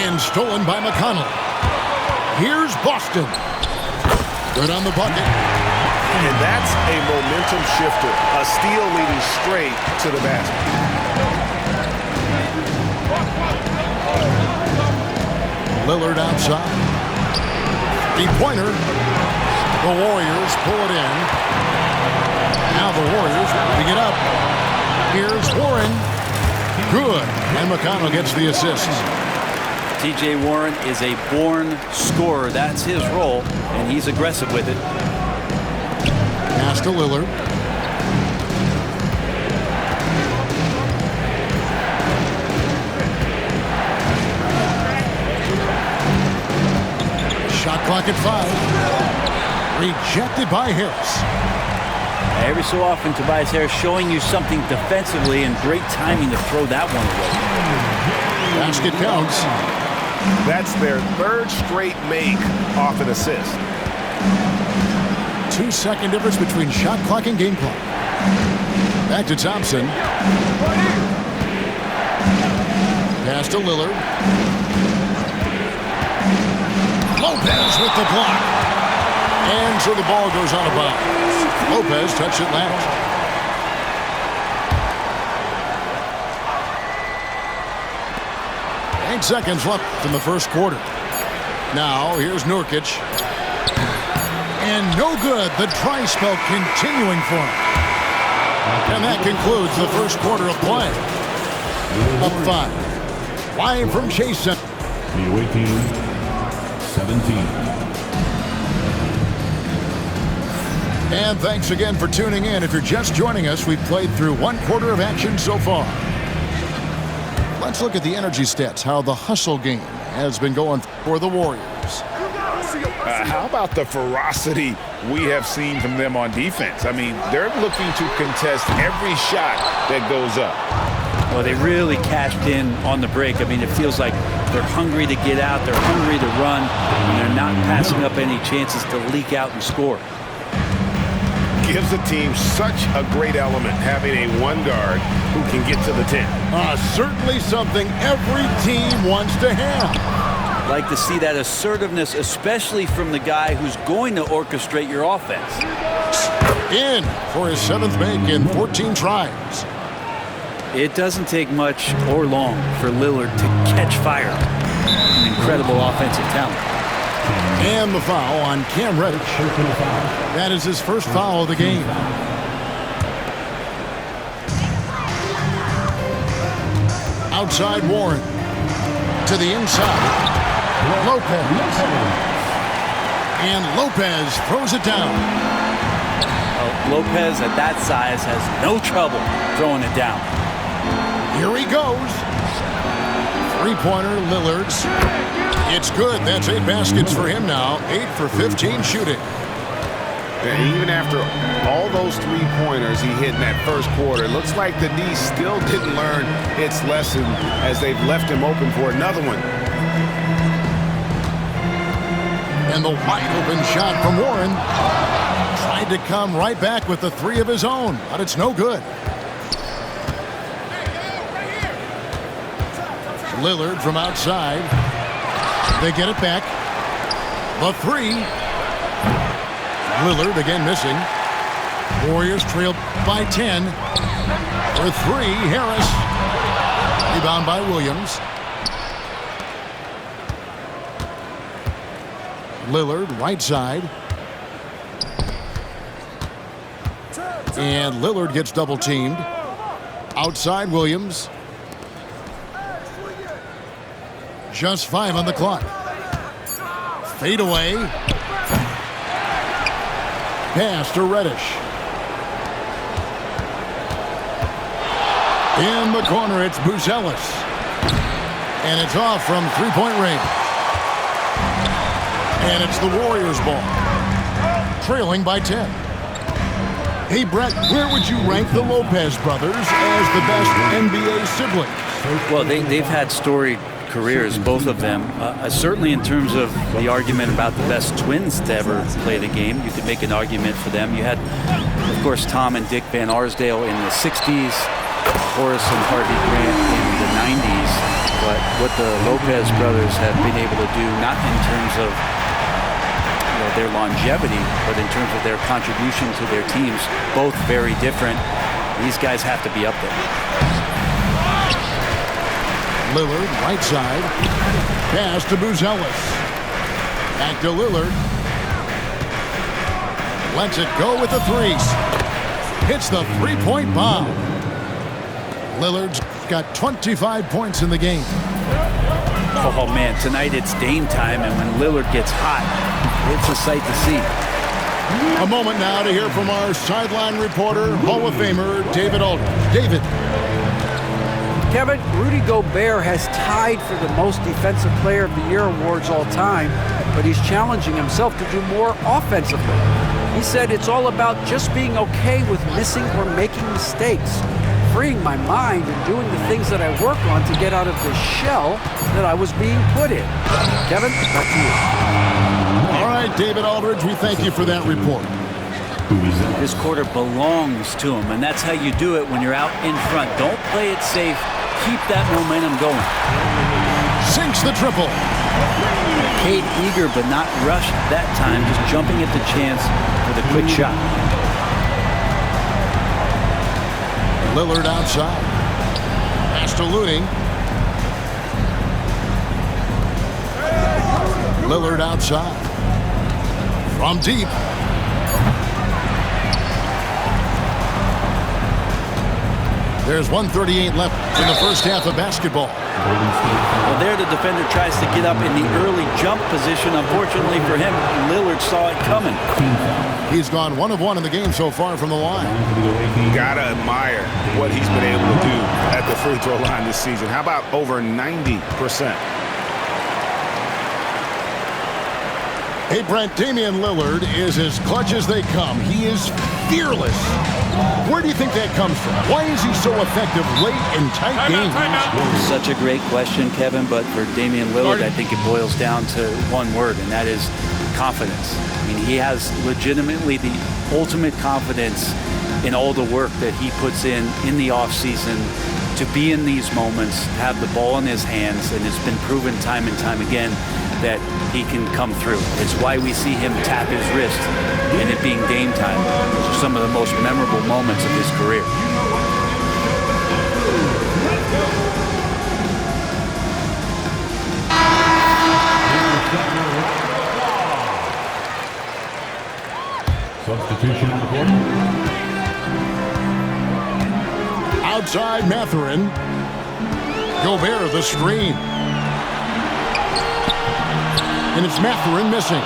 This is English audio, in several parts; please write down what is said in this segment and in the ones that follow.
And stolen by McConnell. Here's Boston. Good on the bucket. And that's a momentum shifter. A steal leading straight to the basket. Lillard outside. Three-pointer. The Warriors pull it in. Now the Warriors pick it up. Here's Warren. Good. And McConnell gets the assist. T.J. Warren is a born scorer. That's his role, and he's aggressive with it. Pass to Lillard. Shot clock at 5. Rejected by Harris. Every so often, Tobias Harris showing you something defensively, and great timing to throw that one away. Basket counts. That's their third straight make off an assist. 2-second difference between shot clock and game clock. Back to Thompson. Pass to Lillard. Lopez with the block. And so the ball goes out of bounds. Lopez touched it last. Eight seconds left in the first quarter. Now here's Nurkic. And no good. The dry spell continuing for him. And that concludes the first quarter of play. Up 5. Live from Chase Center. The away team, 17. And thanks again for tuning in. If you're just joining us, we've played through one quarter of action so far. Let's look at the energy stats, how the hustle game has been going for the Warriors. How about the ferocity we have seen from them on defense? I mean, they're looking to contest every shot that goes up. Well, they really cashed in on the break. I mean, it feels like they're hungry to get out. They're hungry to run. And they're not passing up any chances to leak out and score. Gives the team such a great element having a one guard who can get to the 10. Certainly something every team wants to have. Like to see that assertiveness, especially from the guy who's going to orchestrate your offense. In for his 7th make in 14 tries. It doesn't take much or long for Lillard to catch fire. An incredible offensive talent. And the foul on Cam Reddish. That is his first foul of the game. Outside Warren. To the inside. Lopez. And Lopez throws it down. Lopez at that size has no trouble throwing it down. Here he goes. Three-pointer, Lillard's. It's good. That's 8 baskets for him now. 8 for 15 shooting. And even after all those three-pointers he hit in that first quarter, it looks like the D still didn't learn its lesson as they've left him open for another one. And the wide-open shot from Warren. Tried to come right back with the 3 of his own, but it's no good. Lillard from outside. They get it back. The 3. Lillard again missing. Warriors trailed by 10. For 3, Harris. Rebound by Williams. Lillard, right side. And Lillard gets double teamed. Outside Williams. Just 5 on the clock. Fade away. Pass to Reddish. In the corner, it's Buzelis. And it's off from three-point range. And it's the Warriors' ball. Trailing by 10. Hey, Brett, where would you rank the Lopez brothers as the best NBA siblings? Well, they've had storied careers, both of them. Certainly in terms of the argument about the best twins to ever play the game, you could make an argument for them. You had, of course, Tom and Dick Van Arsdale in the 60s, Horace and Harvey Grant in the 90s. but what the Lopez brothers have been able to do, not in terms of their longevity, but in terms of their contribution to their teams, both very different. These guys have to be up there. Lillard, right side. Pass to Buzelis. Back to Lillard. Lets it go with the threes. Hits the three-point bomb. Lillard's got 25 points in the game. Oh, man, tonight it's Dame time, and when Lillard gets hot, it's a sight to see. A moment now to hear from our sideline reporter, Hall of Famer David Aldridge. David. Kevin, Rudy Gobert has tied for the most Defensive Player of the Year awards all time, but he's challenging himself to do more offensively. He said it's all about just being okay with missing or making mistakes, freeing my mind and doing the things that I work on to get out of the shell that I was being put in. Kevin, back to you. All right, David Aldridge, we thank you for that report. This quarter belongs to him, and that's how you do it when you're out in front. Don't play it safe. Keep that momentum going. Sinks the triple. Cade eager but not rushed that time, just jumping at the chance for the quick shot. Lillard outside. Pass to Looney. Lillard outside. From deep. There's 1:38 left in the first half of basketball. Well, there the defender tries to get up in the early jump position. Unfortunately for him, Lillard saw it coming. He's gone 1 of 1 in the game so far from the line. Gotta admire what he's been able to do at the free throw line this season. How about over 90%? Hey, Brent, Damian Lillard is as clutch as they come. He is fearless. Where do you think that comes from? Why is he so effective late in tight games? Such a great question, Kevin, but for Damian Lillard, I think it boils down to one word, and that is confidence. I mean, he has legitimately the ultimate confidence in all the work that he puts in the offseason to be in these moments, have the ball in his hands, and it's been proven time and time again that he can come through. It's why we see him tap his wrist and it being game time. Those are some of the most memorable moments of his career. Substitution on the court. Outside Mathurin. Gobert the screen. And it's Mathurin missing.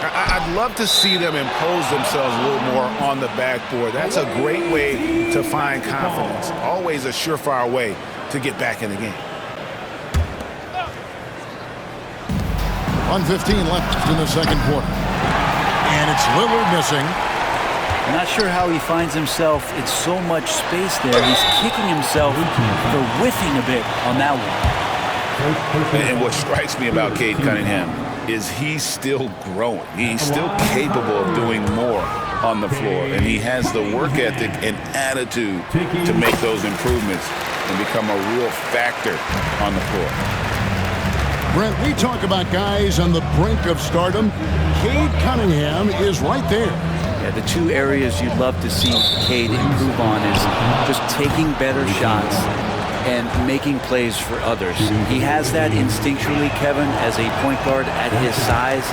I'd love to see them impose themselves a little more on the backboard. That's a great way to find confidence. Always a surefire way to get back in the game. 1:15 left in the second quarter. And it's Lillard missing. I'm not sure how he finds himself in so much space there. He's kicking himself for whiffing a bit on that one. And what strikes me about Cade Cunningham is he's still growing. He's still capable of doing more on the floor. And he has the work ethic and attitude to make those improvements and become a real factor on the floor. Brent, we talk about guys on the brink of stardom. Cade Cunningham is right there. Yeah, the two areas you'd love to see Cade improve on is just taking better shots and making plays for others. He has that instinctually, Kevin, as a point guard at his size.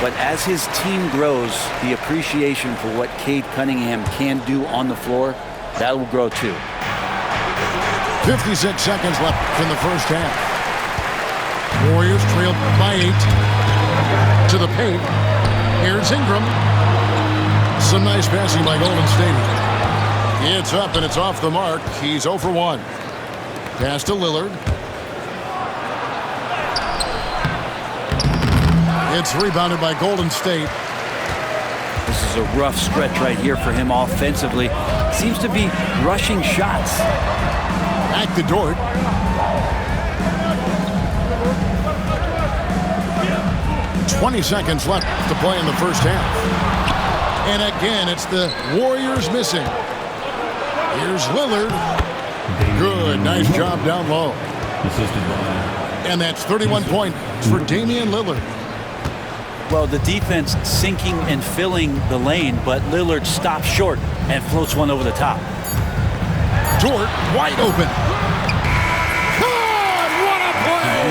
But as his team grows, the appreciation for what Cade Cunningham can do on the floor, that will grow too. 56 seconds left in the first half. Warriors trailed by 8 to the paint. Here's Ingram. Some nice passing by Golden State. It's up and it's off the mark. He's 0 for 1. Pass to Lillard. It's rebounded by Golden State. This is a rough stretch right here for him offensively. Seems to be rushing shots. Back to Dort. "20 seconds left to play in the first half. And again, it's the Warriors missing. Here's Lillard. Good, nice job down low. Assisted by And that's 31 points for Damian Lillard. Well, the defense sinking and filling the lane, but Lillard stops short and floats one over the top. Dort wide open. God, what a play!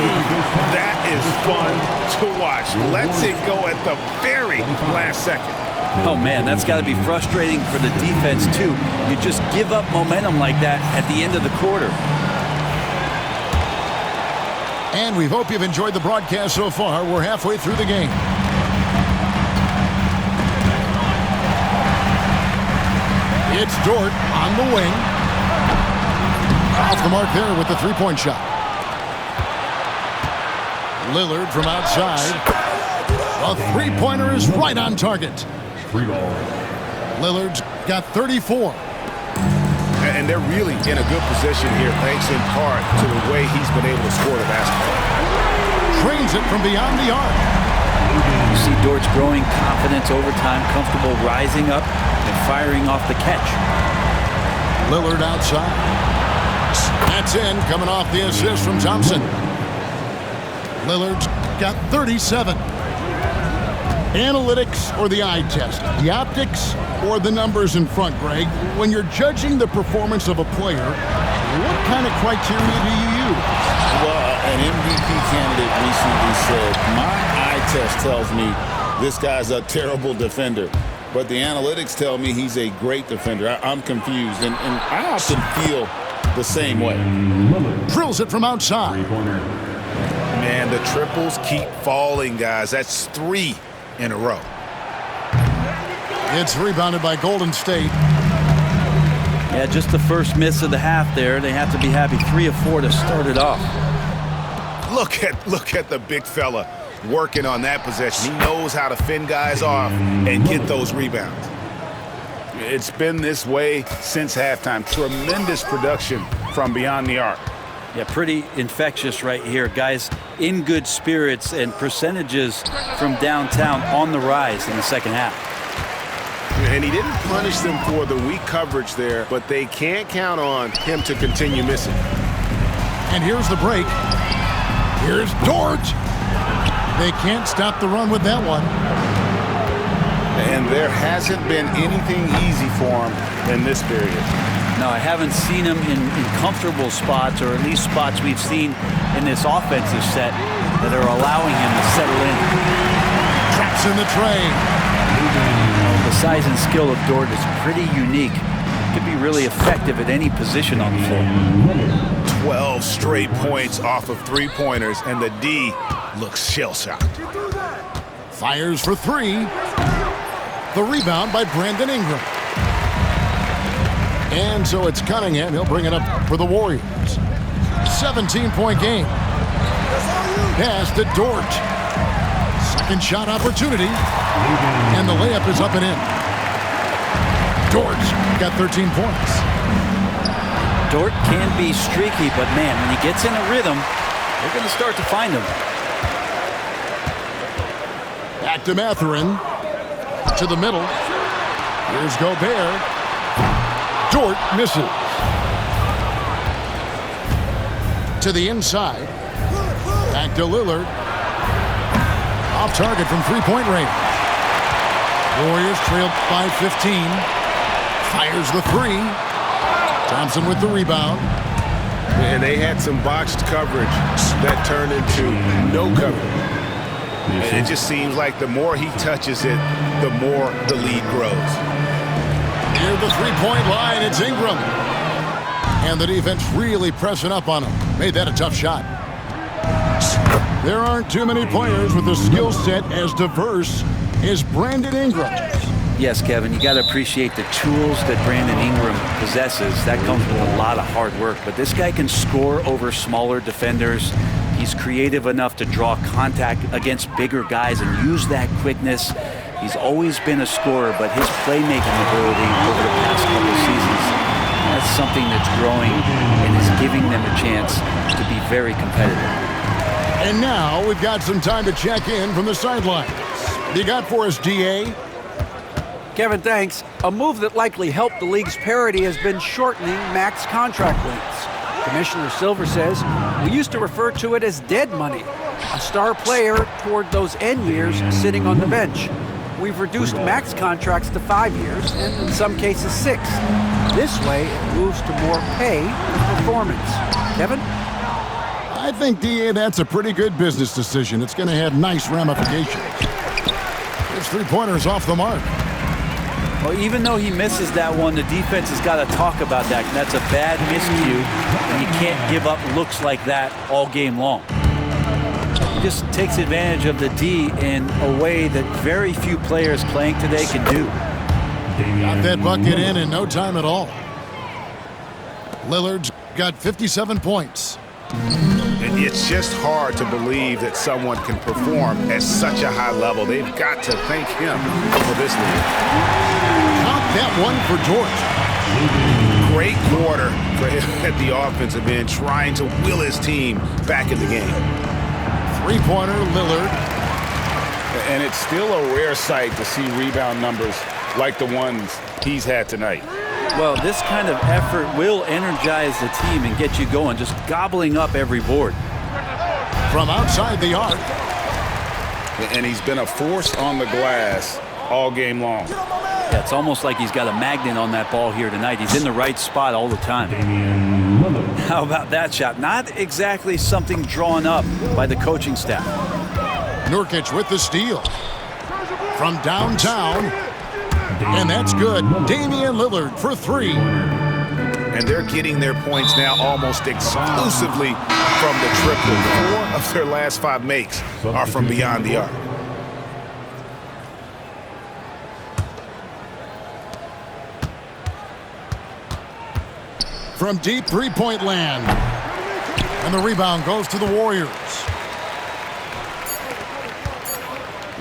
That is fun to watch. Lets it go at the very last second. Oh, man, that's got to be frustrating for the defense, too. You just give up momentum like that at the end of the quarter. And we hope you've enjoyed the broadcast so far. We're halfway through the game. It's Dort on the wing. Off the mark there with the three-point shot. Lillard from outside. A three-pointer is right on target. free ball. Lillard's got 34. And they're really in a good position here, thanks in part to the way he's been able to score the basketball. Trains it from beyond the arc. You see Dort's growing confidence over time, comfortable rising up and firing off the catch. Lillard outside. That's in, coming off the assist from Thompson. Lillard's got 37. Analytics or the eye test? The optics or the numbers in front, Greg? When you're judging the performance of a player, what kind of criteria do you use? Well, an MVP candidate recently said, my eye test tells me this guy's a terrible defender, but the analytics tell me he's a great defender. I'm confused, and I often feel the same way. Drills it from outside. Three-pointer. Man, the triples keep falling, guys. That's 3 in a row. It's rebounded by Golden State. Yeah, just the first miss of the half there. They have to be happy 3 of 4 to start it off. Look at the big fella working on that possession. He knows how to fend guys off and get those rebounds. It's been this way since halftime. Tremendous production from beyond the arc. Yeah, pretty infectious right here. Guys in good spirits and percentages from downtown on the rise in the second half. And he didn't punish them for the weak coverage there, but they can't count on him to continue missing. And here's the break. Here's Dort. They can't stop the run with that one. And there hasn't been anything easy for him in this period. No, I haven't seen him in comfortable spots, or at least spots we've seen in this offensive set that are allowing him to settle in. Traps in the tray. The size and skill of Dort is pretty unique. Could be really effective at any position on the floor. 12 straight points off of three-pointers, and the D looks shell-shocked. Fires for 3. The rebound by Brandon Ingram. And so it's Cunningham. He'll bring it up for the Warriors. 17-point game. Pass to Dort. Second shot opportunity. And the layup is up and in. Dort got 13 points. Dort can be streaky, but man, when he gets in a rhythm, they're going to start to find him. Back to Mathurin. To the middle. Here's Gobert. Dort misses. To the inside. Back to Lillard. Off target from three-point range. Warriors trailed by 15. Fires the 3. Thompson with the rebound. And they had some botched coverage that turned into no coverage. And it just seems like the more he touches it, the more the lead grows. Near the three-point line, it's Ingram. And the defense really pressing up on him. Made that a tough shot. There aren't too many players with a skill set as diverse as Brandon Ingram. Yes, Kevin, you got to appreciate the tools that Brandon Ingram possesses. That comes with a lot of hard work. But this guy can score over smaller defenders. He's creative enough to draw contact against bigger guys and use that quickness. He's always been a scorer, but his playmaking ability over the past couple of seasons, that's something that's growing and is giving them a chance to be very competitive. And now we've got some time to check in from the sidelines. You got for us, DA? Kevin, thanks. A move that likely helped the league's parity has been shortening max contract lengths. Commissioner Silver says We used to refer to it as dead money, a star player toward those end years sitting on the bench. We've reduced max contracts to 5 years, and in some cases 6. This way, it moves to more pay and performance. Kevin? I think, D.A., that's a pretty good business decision. It's going to have nice ramifications. His three-pointer's off the mark. Well, even though he misses that one, the defense has got to talk about that. That's a bad miscue, and you can't give up looks like that all game long. He just takes advantage of the D in a way that very few players playing today can do. Got that bucket in no time at all. Lillard's got 57 points. It's just hard to believe that someone can perform at such a high level. They've got to thank him for this lead. Count that one for George. Great quarter for him at the offensive end, trying to will his team back in the game. Three-pointer, Lillard. And it's still a rare sight to see rebound numbers like the ones he's had tonight. Well, this kind of effort will energize the team and get you going, just gobbling up every board. From outside the arc. And he's been a force on the glass all game long. Yeah, it's almost like he's got a magnet on that ball here tonight. He's in the right spot all the time. How about that shot? Not exactly something drawn up by the coaching staff. Nurkic with the steal. From downtown. And that's good. Damian Lillard for 3. And they're getting their points now almost exclusively from the triple. 4 of their last 5 makes are from beyond the arc. From deep three-point land. And the rebound goes to the Warriors.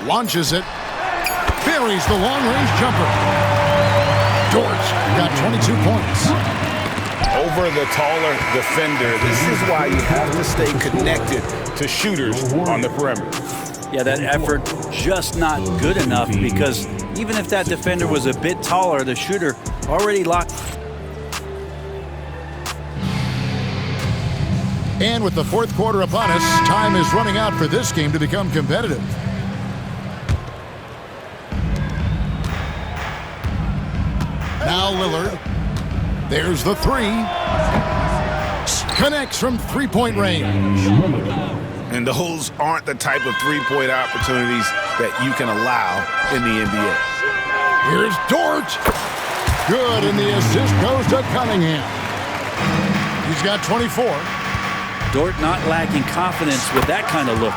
Launches it. Buries the long-range jumper. Dort got 22 points. Over the taller defender. This is why you have to stay connected to shooters on the perimeter. Yeah, that effort just not good enough because even if that defender was a bit taller, the shooter already locked. And with the fourth quarter upon us, time is running out for this game to become competitive. Now Lillard. There's the 3. Connects from three-point range. And those aren't the type of three-point opportunities that you can allow in the NBA. Here's Dort. Good, and the assist goes to Cunningham. He's got 24. Dort not lacking confidence with that kind of look.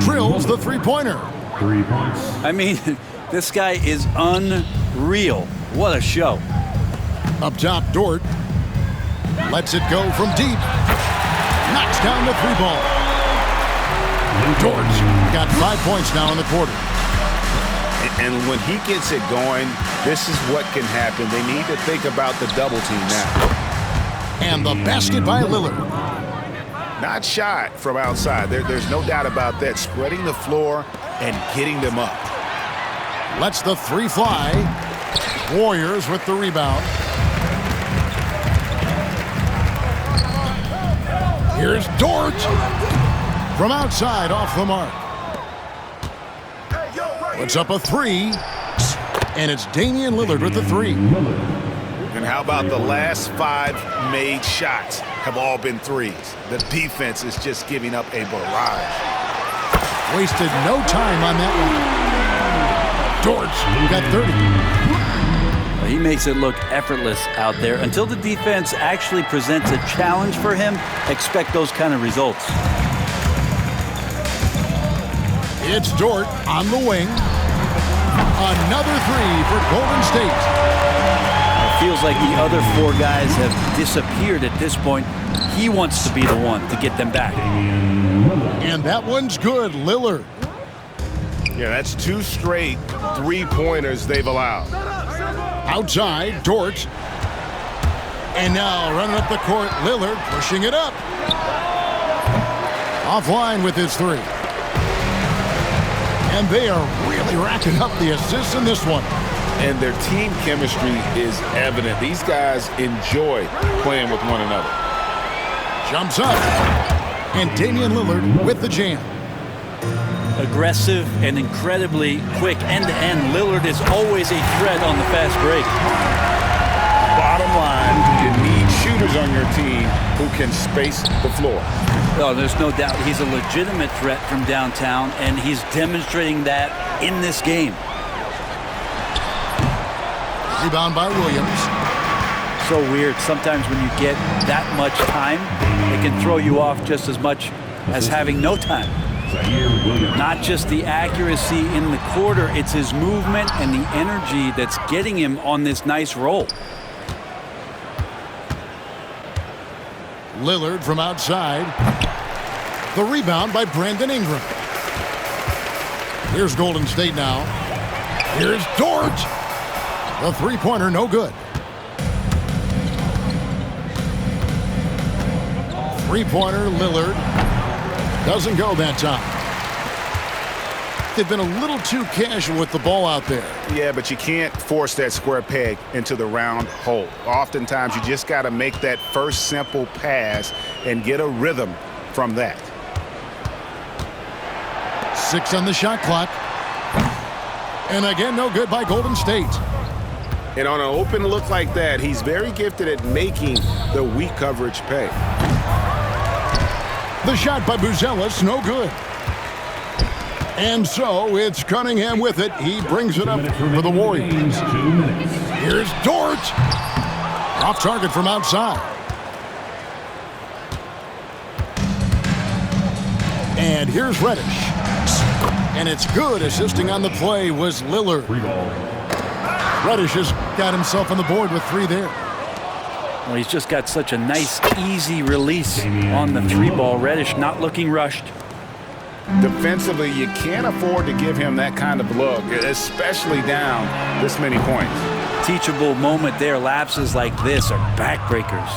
Drills the three-pointer. 3 points. I mean, this guy is unreal. What a show. Up top, Dort. Lets it go from deep. Knocks down the 3-ball. Dort got 5 points now in the quarter. And when he gets it going, this is what can happen. They need to think about the double team now. And the basket by Lillard. Not shot from outside. There's no doubt about that. Spreading the floor and getting them up. Lets the 3 fly. Warriors with the rebound. Here's Dort. From outside, off the mark. Puts up a 3. And it's Damian Lillard with the 3. And how about the last 5 made shots have all been threes? The defense is just giving up a barrage. Wasted no time on that one. Dort got 30. He makes it look effortless out there. Until the defense actually presents a challenge for him, expect those kind of results. It's Dort on the wing. Another 3 for Golden State. It feels like the other 4 guys have disappeared at this point. He wants to be the one to get them back. And that one's good, Lillard. Yeah, that's 2 straight three-pointers they've allowed. Outside, Dort. And now running up the court, Lillard pushing it up. Offline with his 3. And they are really racking up the assists in this one. And their team chemistry is evident. These guys enjoy playing with one another. Jumps up. And Damian Lillard with the jam. Aggressive and incredibly quick end-to-end. Lillard is always a threat on the fast break. Bottom line, you need shooters on your team who can space the floor. Oh, there's no doubt he's a legitimate threat from downtown, and he's demonstrating that in this game. Rebound by Williams. So weird. Sometimes when you get that much time, it can throw you off just as much as having no time. Not just the accuracy in the quarter, it's his movement and the energy that's getting him on this nice roll. Lillard from outside. The rebound by Brandon Ingram. Here's Golden State now. Here's Dort. The three-pointer, no good. Three-pointer, Lillard. Doesn't go that time. They've been a little too casual with the ball out there. Yeah, but you can't force that square peg into the round hole. Oftentimes, you just got to make that first simple pass and get a rhythm from that. 6 on the shot clock. And again, no good by Golden State. And on an open look like that, he's very gifted at making the weak coverage pay. The shot by Buzelis, no good. And so it's Cunningham with it. He brings it up for the Warriors. Here's Dort. Off target from outside. And here's Reddish. And it's good. Assisting on the play was Lillard. Reddish has got himself on the board with 3 there. Well, he's just got such a nice, easy release on the 3-ball. Reddish not looking rushed. Defensively, you can't afford to give him that kind of look, especially down this many points. Teachable moment there. Lapses like this are backbreakers.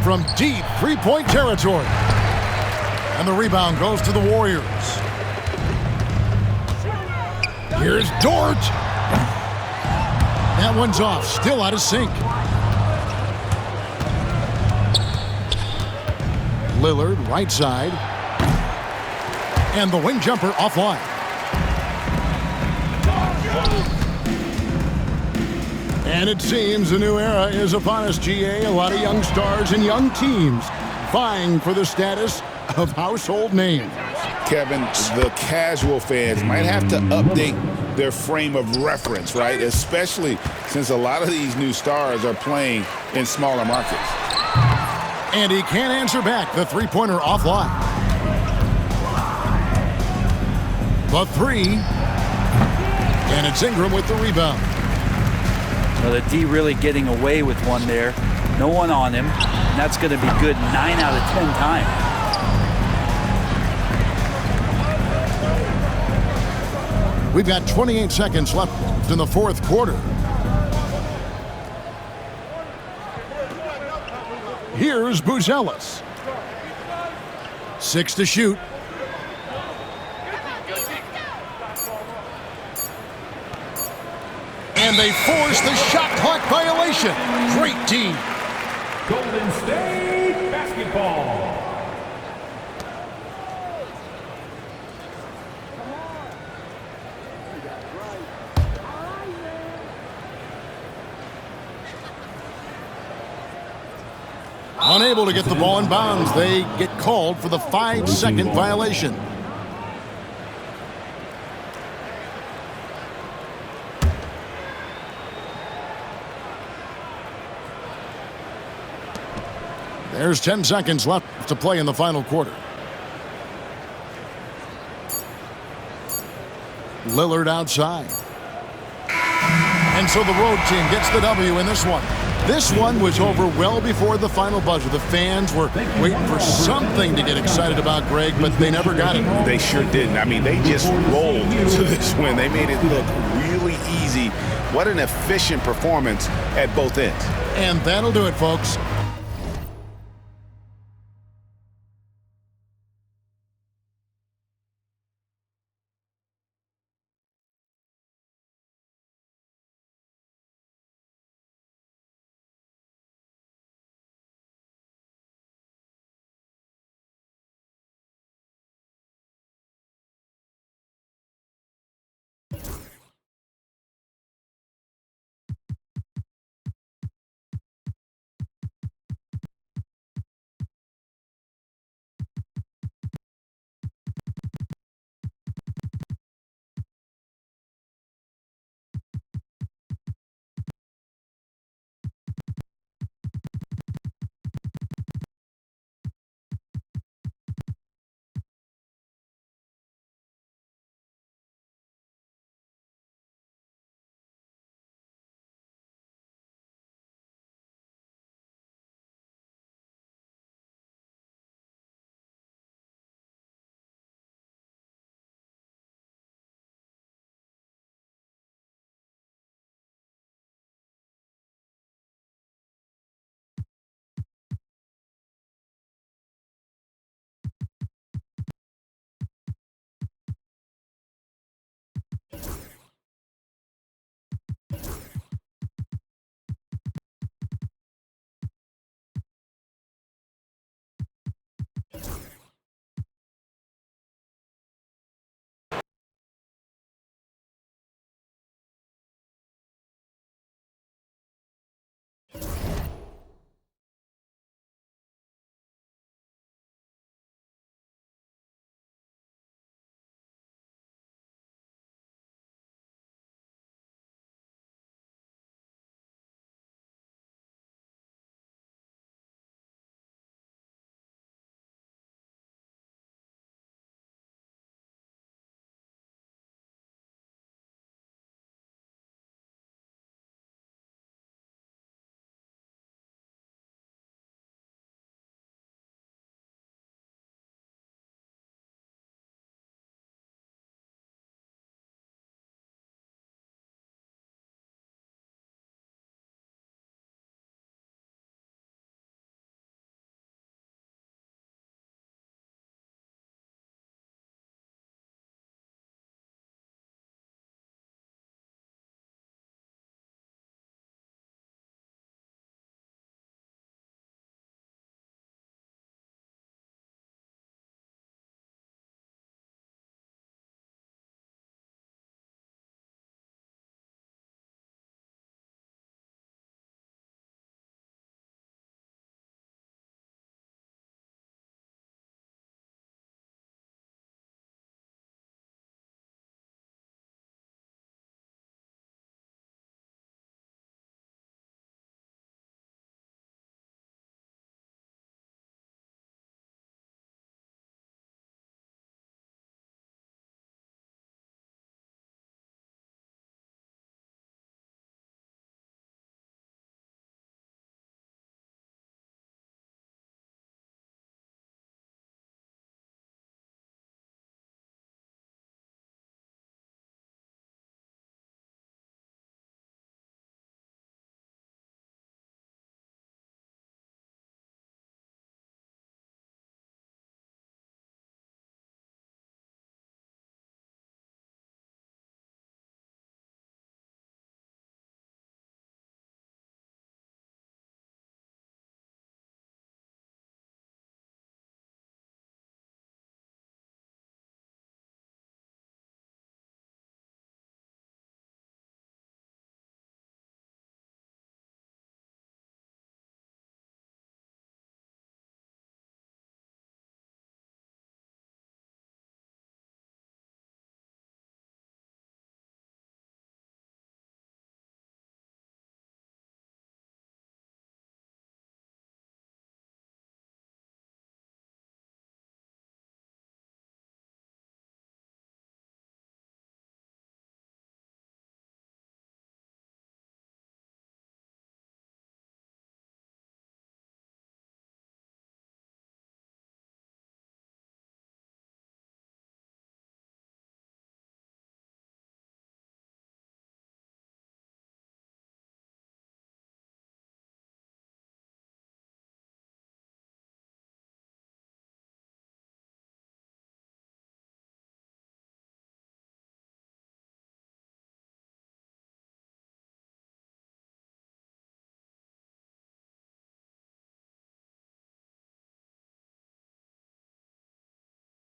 From deep 3-point territory. And the rebound goes to the Warriors. Here's Dort. That one's off, still out of sync. Lillard, right side. And the wing jumper offline. And it seems a new era is upon us, GA. A lot of young stars and young teams vying for the status of household names. Kevin, the casual fans might have to update their frame of reference, right? Especially since a lot of these new stars are playing in smaller markets. And he can't answer back. The three-pointer offline. The 3. And it's Ingram with the rebound. Well, the D really getting away with one there. No one on him. And that's going to be good 9 out of 10 times. We've got 28 seconds left in the 4th quarter. Here's Buzelis. 6 to shoot. And they force the shot clock violation. Great team. Golden State basketball. Unable to get the ball in bounds. They get called for the 5-second violation. There's 10 seconds left to play in the final quarter. Lillard outside. And so the road team gets the W in this one. This one was over well before the final buzzer. The fans were waiting for something to get excited about, Greg, but they never got it. They sure didn't. I mean, they just rolled into this win. They made it look really easy. What an efficient performance at both ends. And that'll do it, folks.